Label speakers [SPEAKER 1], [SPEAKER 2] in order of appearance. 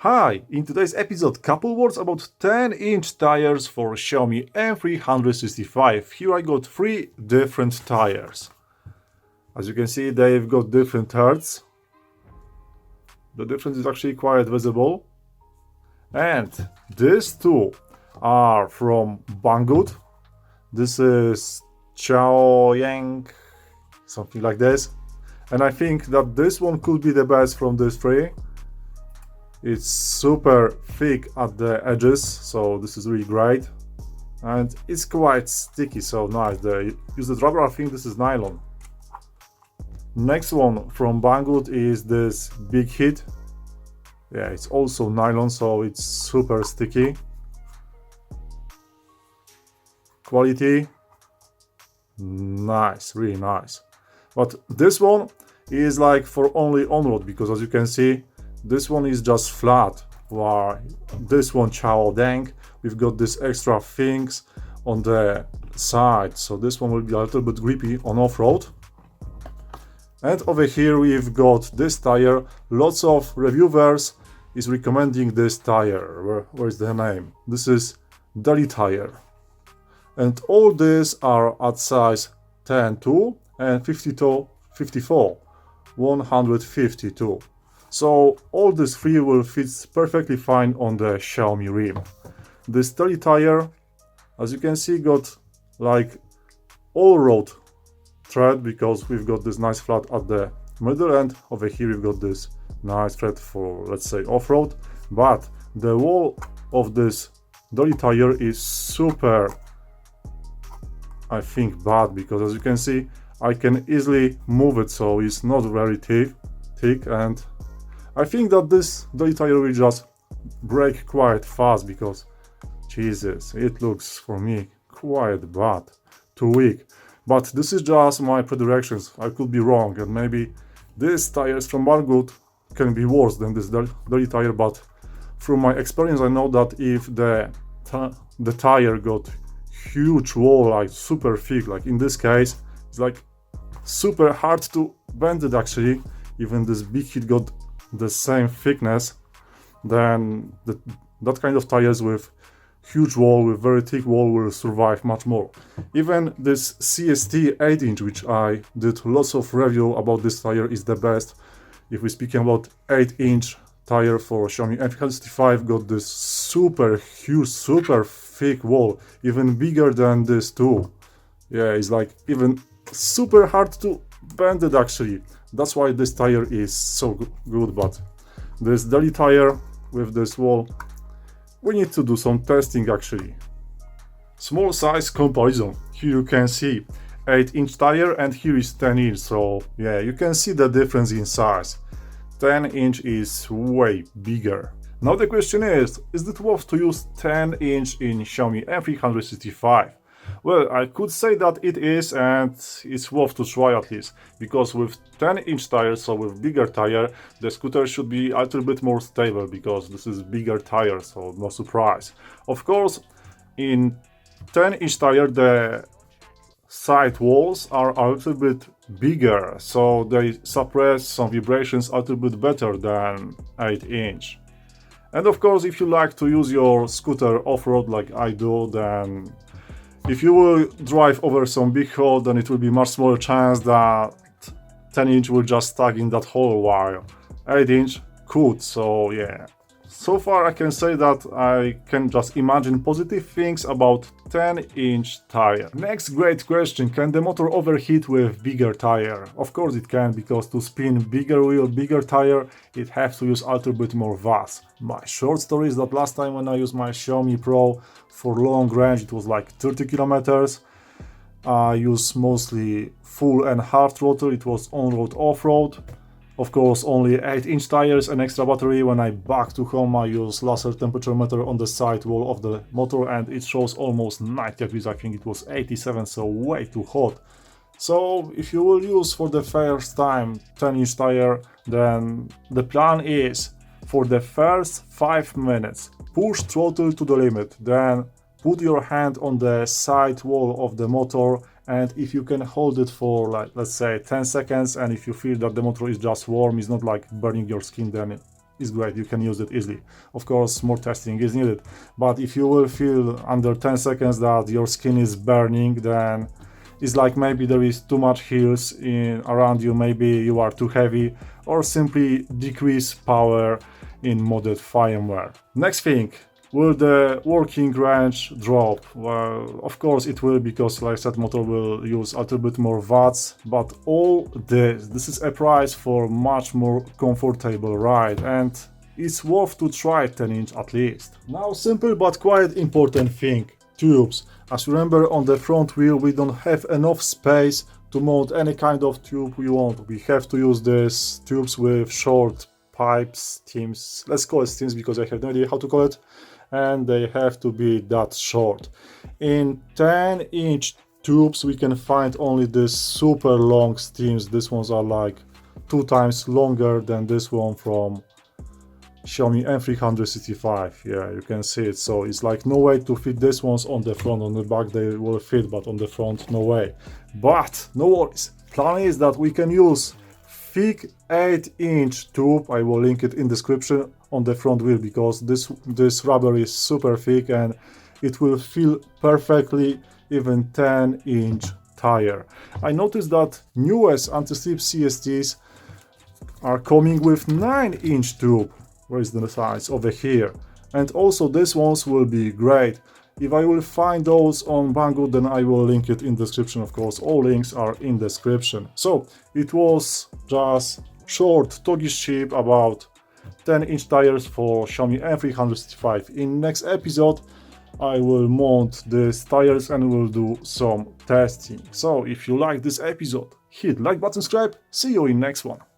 [SPEAKER 1] Hi, in today's episode, couple words about 10-inch tires for Xiaomi M365. Here I got 3 different tires. As you can see, they've got different hertz. The difference is actually quite visible. And these two are from Banggood. This is Xiaoyang, something like this. And I think that this one could be the best from these 3. It's super thick at the edges, so this is really great. And it's quite sticky, so nice. They use the rubber, I think this is nylon. Next one from Banggood is this Big Hit. Yeah, it's also nylon, so it's super sticky. Quality, nice, really nice. But this one is like for only on-road, because as you can see, this one is just flat, while this one Xiaomi, we've got these extra things on the side, so this one will be a little bit grippy on off-road. And over here we've got this tire. Lots of reviewers is recommending this tire. Where is the name? This is Daily Tire. And all these are at size 10-2 and 52-54, 152. So all these 3 will fit perfectly fine on the Xiaomi rim. This Daily Tire, as you can see, got like all-road thread, because we've got this nice flat at the middle, and over here we've got this nice thread for, let's say, off-road. But the wall of this Daily Tire is super, I think, bad, because as you can see, I can easily move it, so it's not very thick, and I think that this Daily Tire will just break quite fast, because Jesus, it looks for me quite bad, too weak. But this is just my predictions. I could be wrong, and maybe these tires from Banggood can be worse than this Daily Tire. But from my experience, I know that if the tire got huge wall, like super thick, like in this case, it's like super hard to bend it actually. Even this Big Hit got the same thickness, then that kind of tires with huge wall, with very thick wall, will survive much more. Even this CST 8-inch, which I did lots of review about this tire, is the best. If we're speaking about 8-inch tire for Xiaomi M365, got this super huge, super thick wall, even bigger than this too. Yeah, it's like even super hard to bend it actually. That's why this tire is so good. But this Daily Tire with this wall, we need to do some testing actually. Small size comparison. Here you can see 8-inch tire and here is 10-inch, so yeah, you can see the difference in size. 10-inch is way bigger. Now the question is it worth to use 10-inch in Xiaomi M365? Well, I could say that it is, and it's worth to try at least, because with 10-inch tires, so with bigger tire, the scooter should be a little bit more stable, because this is bigger tire, so no surprise. Of course, in 10-inch tire, the side walls are a little bit bigger, so they suppress some vibrations a little bit better than 8-inch. And of course, if you like to use your scooter off-road like I do, then if you will drive over some big hole, then it will be much smaller chance that 10-inch will just stuck in that hole, while 8-inch could. So yeah, so far I can say that I can just imagine positive things about 10-inch tire. Next great question: can the motor overheat with bigger tire? Of course it can, because to spin bigger wheel, bigger tire, it has to use a little bit more VAS. My short story is that last time when I used my Xiaomi Pro for long range, it was like 30 kilometers. I used mostly full and half throttle, it was on-road, off-road. Of course, only 8-inch tires and extra battery. When I back to home, I use laser temperature meter on the side wall of the motor, and it shows almost 90 degrees. I think it was 87, so way too hot. So if you will use for the first time 10-inch tire, then the plan is for the first 5 minutes, push throttle to the limit, then put your hand on the side wall of the motor, and if you can hold it for, like, let's say 10 seconds, and if you feel that the motor is just warm, it's not like burning your skin, then is great, you can use it easily. Of course, more testing is needed, but if you will feel under 10 seconds that your skin is burning, then it's like maybe there is too much heels around you, maybe you are too heavy, or simply decrease power in modded firmware. Next thing, will the working range drop? Well, of course it will, because like I said, motor will use a little bit more watts, but all this is a price for much more comfortable ride, and it's worth to try 10-inch at least. Now, simple but quite important thing, tubes. As you remember, on the front wheel we don't have enough space to mount any kind of tube we want. We have to use these tubes with short pipes, steams, let's call it steams because I have no idea how to call it, and they have to be that short. In 10-inch tubes we can find only these super long steams. These ones are like 2 times longer than this one from Xiaomi M365. Yeah, you can see it. So it's like no way to fit these ones on the front. On the back they will fit, but on the front no way. But no worries, plan is that we can use thick 8-inch tube. I will link it in description on the front wheel, because this rubber is super thick and it will fill perfectly even 10-inch tire. I noticed that newest anti-slip CSTs are coming with 9-inch tube. Where is the size? Over here. And also these ones will be great. If I will find those on Banggood, then I will link it in description. Of course, all links are in description. So it was just short talkish tip about 10-inch tires for Xiaomi M365. In next episode I will mount these tires and will do some testing. So if you like this episode, hit like button, subscribe. See you in next one.